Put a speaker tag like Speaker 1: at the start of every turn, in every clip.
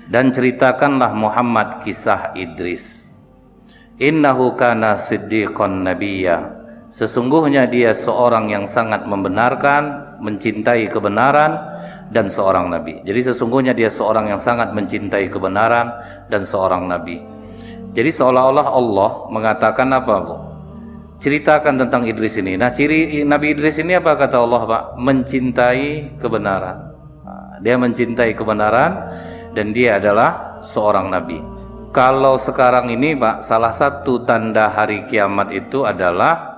Speaker 1: Dan ceritakanlah Muhammad kisah Idris. Innahu kana siddiqan nabiyya. Sesungguhnya dia seorang yang sangat membenarkan, mencintai kebenaran, dan seorang nabi. Jadi sesungguhnya dia seorang yang sangat mencintai kebenaran dan seorang nabi. Jadi seolah-olah Allah mengatakan apa, Bu? Ceritakan tentang Idris ini. Nah, ciri Nabi Idris ini apa kata Allah, Pak? Mencintai kebenaran. Dia mencintai kebenaran dan dia adalah seorang nabi. Kalau sekarang ini, Pak, salah satu tanda hari kiamat itu adalah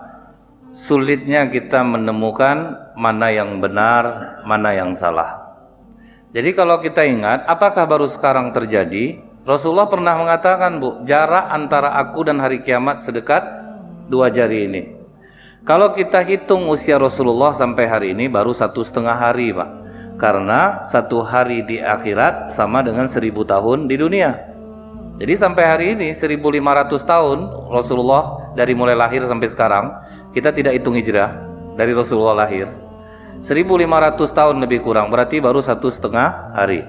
Speaker 1: sulitnya kita menemukan mana yang benar, mana yang salah. Jadi kalau kita ingat, apakah baru sekarang terjadi? Rasulullah pernah mengatakan, Bu, jarak antara aku dan hari kiamat sedekat 2 jari ini. Kalau kita hitung usia Rasulullah sampai hari ini baru 1,5 hari, Pak. Karena 1 hari di akhirat sama dengan 1000 tahun di dunia. Jadi sampai hari ini 1500 tahun Rasulullah dari mulai lahir sampai sekarang. Kita tidak hitung hijrah dari Rasulullah lahir. 1500 tahun lebih kurang, berarti baru 1,5 hari.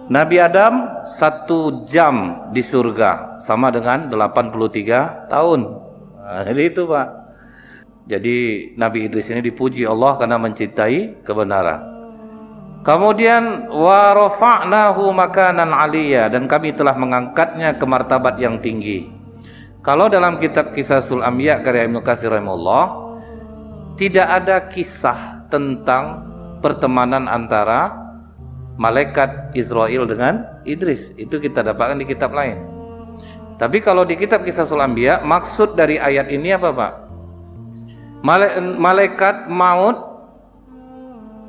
Speaker 1: Nabi Adam 1 jam di surga sama dengan 83 tahun. Nah, jadi itu, Pak. Jadi Nabi Idris ini dipuji Allah karena mencintai kebenaran. Kemudian wa rafa'nahu makanan 'aliyya, dan kami telah mengangkatnya ke martabat yang tinggi. Kalau dalam kitab Qisasul Anbiya karya Ibnu Katsir rahimahullah, tidak ada kisah tentang pertemanan antara malaikat Israil dengan Idris. Itu kita dapatkan di kitab lain. Tapi kalau di kitab Qisasul Anbiya, maksud dari ayat ini apa, Pak? Malaikat maut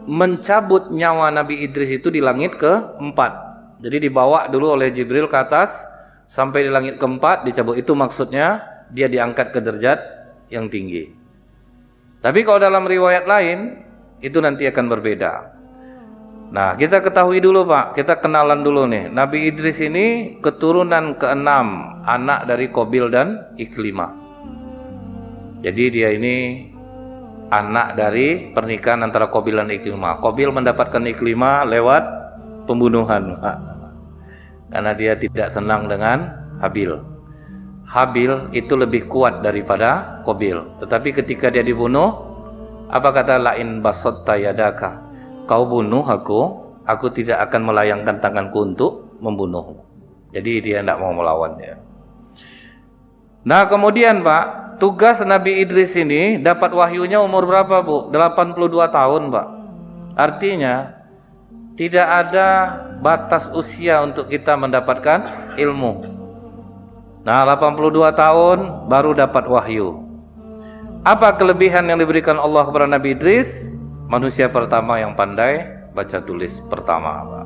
Speaker 1: mencabut nyawa Nabi Idris itu di langit ke-4. Jadi dibawa dulu oleh Jibril ke atas sampai di langit ke-4 dicabut. Itu maksudnya dia diangkat ke derajat yang tinggi. Tapi kalau dalam riwayat lain itu nanti akan berbeda. Nah, kita ketahui dulu, Pak. Kita kenalan dulu nih. Nabi Idris ini keturunan ke-6, anak dari Qabil dan Iklimah. Jadi dia ini anak dari pernikahan antara Qabil dan Iklimah. Qabil mendapatkan Iklimah lewat pembunuhan, Pak. Karena dia tidak senang dengan Habil. Habil itu lebih kuat daripada Qabil. Tetapi ketika dia dibunuh, apa kata lain basatta yadaka? Kau bunuh aku tidak akan melayangkan tanganku untuk membunuhmu. Jadi dia tidak mau melawannya. Nah, kemudian, Pak, tugas Nabi Idris ini dapat wahyunya umur berapa, Bu? 82 tahun, Pak. Artinya tidak ada batas usia untuk kita mendapatkan ilmu. Nah, 82 tahun baru dapat wahyu. Apa kelebihan yang diberikan Allah kepada Nabi Idris? Manusia pertama yang pandai baca tulis pertama, Pak.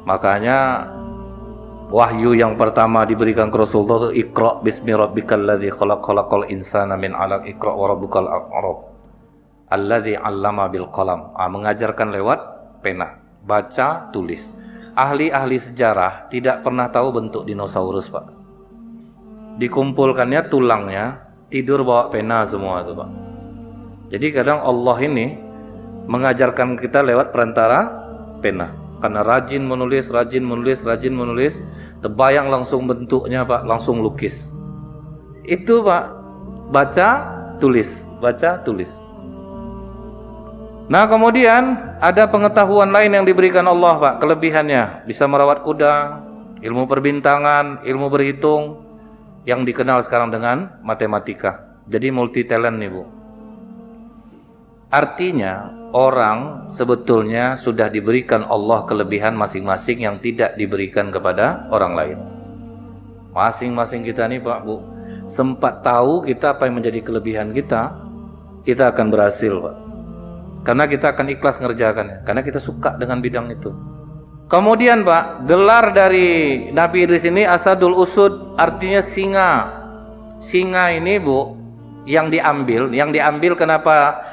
Speaker 1: Makanya wahyu yang pertama diberikan ke Rasulullah itu Iqra bismi rabbikal ladzi khalaq khalaqal insana min 'alaq Iqra wa rabbukal akram alladzi 'allama bil qalam. Mengajarkan lewat pena, baca tulis. Ahli-ahli sejarah tidak pernah tahu bentuk dinosaurus, Pak. Dikumpulkannya tulangnya, tidur bawa pena semua itu, Pak. Jadi kadang Allah ini mengajarkan kita lewat perantara pena. Karena rajin menulis, terbayang langsung bentuknya, Pak, langsung lukis. Itu, Pak, baca tulis. Nah, kemudian ada pengetahuan lain yang diberikan Allah, Pak, kelebihannya. Bisa merawat kuda, ilmu perbintangan, ilmu berhitung, yang dikenal sekarang dengan matematika. Jadi multi talent nih, Bu. Artinya orang sebetulnya sudah diberikan Allah kelebihan masing-masing yang tidak diberikan kepada orang lain. Masing-masing kita nih, Pak, Bu, sempat tahu kita apa yang menjadi kelebihan kita, kita akan berhasil, Pak. Karena kita akan ikhlas ngerjakannya, karena kita suka dengan bidang itu. Kemudian, Pak, gelar dari Nabi Idris ini Asadul Usud, artinya singa. Singa ini, Bu, yang diambil kenapa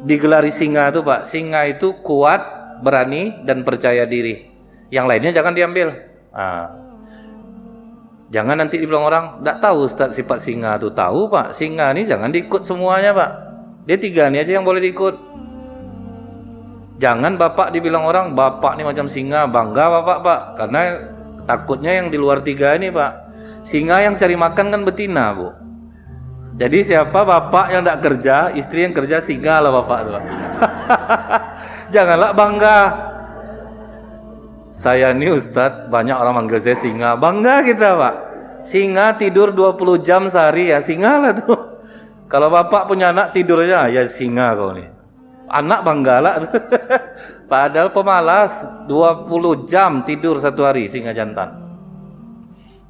Speaker 1: digelari singa itu, Pak? Singa itu kuat, berani, dan percaya diri. Yang lainnya jangan diambil. Jangan nanti dibilang orang, tidak tahu Ustaz sifat singa itu. Tahu, Pak, singa ini jangan diikut semuanya, Pak. Dia 3 ini aja yang boleh diikut. Jangan bapak dibilang orang, bapak nih macam singa, bangga bapak pak. Karena takutnya yang di luar 3 ini pak, singa yang cari makan kan betina bu. Jadi siapa bapak yang tidak kerja, istri yang kerja, singa lah bapak tuh. Janganlah bangga. Saya nih Ustadz, banyak orang manggil saya singa, bangga kita pak. Singa tidur 20 jam sehari ya, singa lah tuh. Kalau bapak punya anak tidurnya, ya singa kau nih. Anak bangga lah. Padahal pemalas, 20 jam tidur 1 hari singa jantan.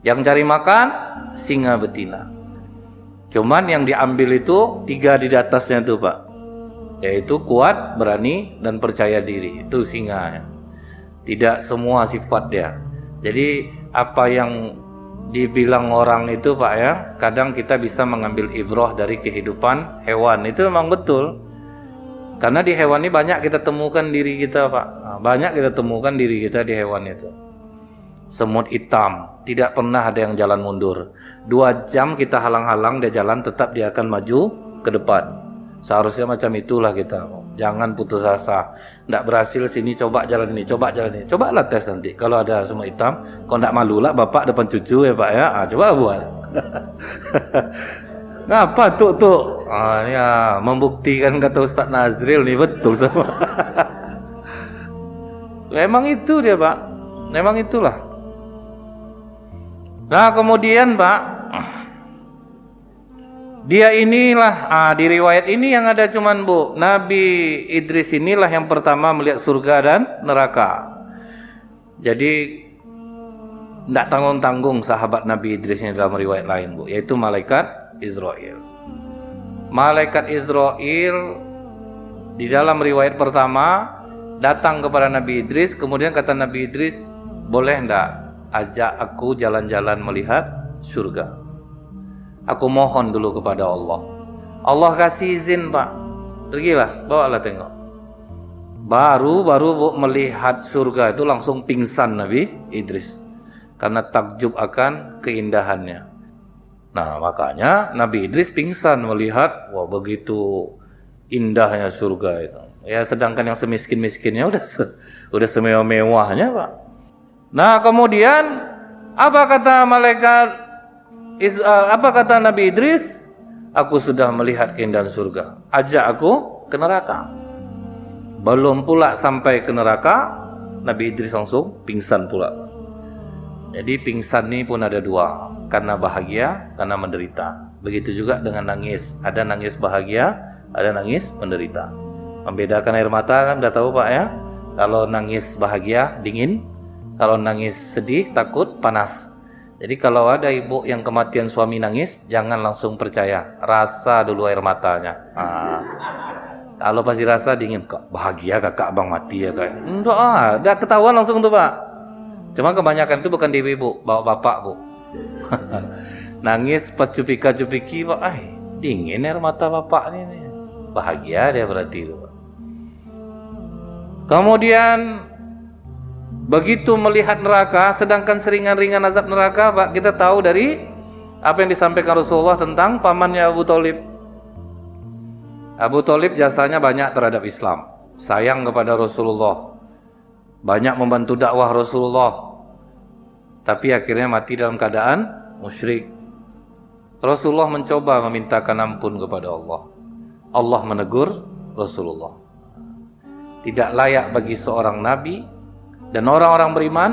Speaker 1: Yang cari makan, singa betina. Cuman yang diambil itu 3 di atasnya tuh pak, yaitu kuat, berani, dan percaya diri. Itu singa. Tidak semua sifat dia. Jadi apa yang dibilang orang itu pak ya, kadang kita bisa mengambil ibrah dari kehidupan hewan. Itu memang betul. Karena di hewan ini banyak kita temukan diri kita pak. Banyak kita temukan diri kita di hewan itu. Semut hitam, tidak pernah ada yang jalan mundur. 2 jam kita halang-halang, dia jalan, tetap dia akan maju ke depan. Seharusnya macam itulah kita. Jangan putus asa. Tidak berhasil sini, coba jalan ini, coba jalan ini. Cobalah tes nanti. Kalau ada semut hitam, kau tidak malu lah bapak depan cucu ya pak ya. Cobalah buat. Ngapa tuh? Ya, membuktikan kata Ustaz Nazril nih betul semua. Memang itu dia pak. Memang itulah. Nah kemudian pak, dia inilah, di riwayat ini yang ada cuman bu, Nabi Idris inilah yang pertama melihat surga dan neraka. Jadi tidak tanggung-tanggung sahabat Nabi Idris ini dalam riwayat lain bu, yaitu malaikat Israel. Malaikat Israel di dalam riwayat pertama datang kepada Nabi Idris, kemudian kata Nabi Idris, boleh enggak ajak aku jalan-jalan melihat surga? Aku mohon dulu kepada Allah. Allah kasih izin pak, pergilah, bawalah tengok. Baru bu melihat surga itu langsung pingsan Nabi Idris karena takjub akan keindahannya. Nah makanya Nabi Idris pingsan melihat, wah begitu indahnya surga itu. Ya sedangkan yang semiskin-miskinnya udah semewah-mewahnya pak. Nah kemudian apa kata apa kata Nabi Idris? Aku sudah melihat keindahan surga, ajak aku ke neraka. Belum pula sampai ke neraka, Nabi Idris langsung pingsan pula. Jadi pingsan ini pun ada 2, karena bahagia, karena menderita. Begitu juga dengan nangis, ada nangis bahagia, ada nangis menderita. Membedakan air mata kan udah tahu pak ya. Kalau nangis bahagia dingin, kalau nangis sedih takut panas. Jadi kalau ada ibu yang kematian suami nangis, jangan langsung percaya, rasa dulu air matanya. Kalau pasti rasa dingin, kok bahagia kakak abang mati ya kak. Enggak, udah ketahuan langsung tuh pak. Cuma kebanyakan itu bukan di ibu, bawa bapak bu. Nangis pas cupika-cupiki pak, dingin air mata bapak ini. Bahagia dia berarti itu pak. Kemudian begitu melihat neraka, sedangkan seringan-ringan azab neraka pak, kita tahu dari apa yang disampaikan Rasulullah tentang pamannya Abu Thalib. Abu Thalib jasanya banyak terhadap Islam, sayang kepada Rasulullah, banyak membantu dakwah Rasulullah, tapi akhirnya mati dalam keadaan musyrik. Rasulullah mencoba memintakan ampun kepada Allah. Allah menegur Rasulullah. Tidak layak bagi seorang nabi dan orang-orang beriman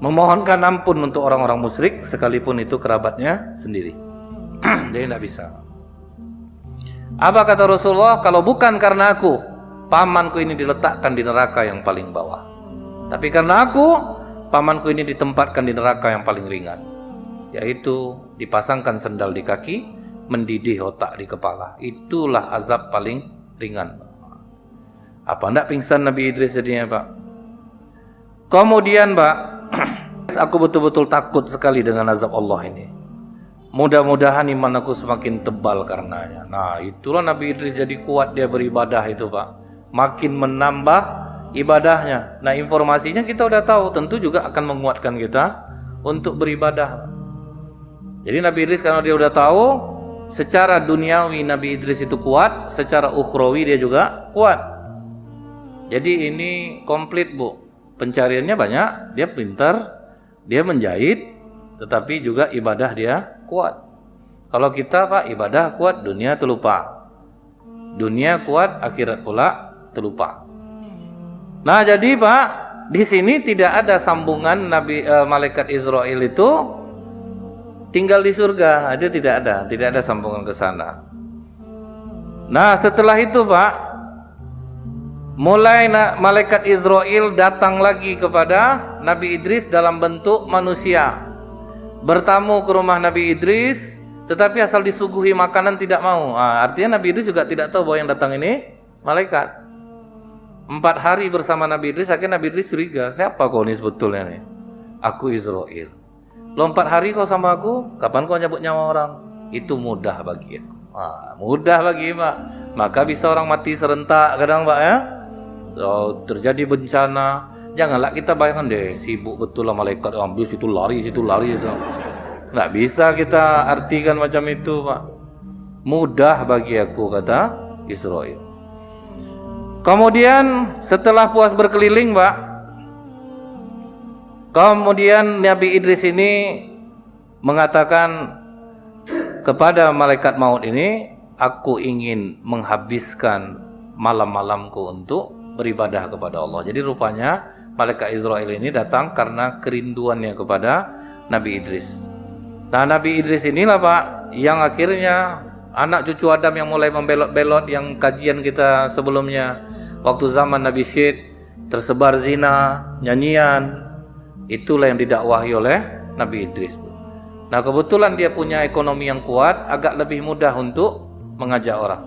Speaker 1: memohonkan ampun untuk orang-orang musyrik sekalipun itu kerabatnya sendiri. Jadi tidak bisa. Apa kata Rasulullah? Kalau bukan karena aku, pamanku ini diletakkan di neraka yang paling bawah. Tapi karena aku, pamanku ini ditempatkan di neraka yang paling ringan, yaitu dipasangkan sendal di kaki, mendidih otak di kepala. Itulah azab paling ringan. Apa enggak pingsan Nabi Idris jadinya pak? Kemudian pak, aku betul-betul takut sekali dengan azab Allah ini. Mudah-mudahan iman aku semakin tebal karenanya. Nah itulah Nabi Idris jadi kuat dia beribadah itu pak. Makin menambah ibadahnya. Nah informasinya kita udah tahu, tentu juga akan menguatkan kita untuk beribadah. Jadi Nabi Idris karena dia udah tahu, secara duniawi Nabi Idris itu kuat, secara ukhrawi dia juga kuat. Jadi ini komplit Bu. Pencariannya banyak, dia pintar, dia menjahit, tetapi juga ibadah dia kuat. Kalau kita Pak ibadah kuat, dunia terlupa. Dunia kuat, akhirat pula terlupa. Nah jadi Pak, di sini tidak ada sambungan malaikat Israel itu tinggal di surga, itu tidak ada sambungan ke sana. Nah setelah itu Pak, mulai malaikat Israel datang lagi kepada Nabi Idris dalam bentuk manusia, bertamu ke rumah Nabi Idris, tetapi asal disuguhi makanan tidak mau. Artinya Nabi Idris juga tidak tahu bahwa yang datang ini malaikat. 4 hari bersama Nabi Idris, akhirnya Nabi Idris curiga, siapa kau ini sebetulnya nih? Aku Israel. Lo 4 hari kau sama aku, kapan kau nyabut nyawa orang? Itu mudah bagi aku. Mudah bagi Pak. Maka bisa orang mati serentak kadang Pak ya. Terjadi bencana, janganlah kita bayangkan deh sibuk betul lah malaikat ambil situ lari itu. Nggak bisa kita artikan macam itu Pak. Mudah bagi aku kata Israel. Kemudian setelah puas berkeliling Pak, kemudian Nabi Idris ini mengatakan kepada malaikat maut ini, aku ingin menghabiskan malam-malamku untuk beribadah kepada Allah. Jadi rupanya malaikat Israel ini datang karena kerinduannya kepada Nabi Idris. Nah Nabi Idris inilah Pak yang akhirnya anak cucu Adam yang mulai membelot-belot yang kajian kita sebelumnya. Waktu zaman Nabi Syed tersebar zina, nyanyian, itulah yang didakwahi oleh Nabi Idris. Nah kebetulan dia punya ekonomi yang kuat, agak lebih mudah untuk mengajak orang.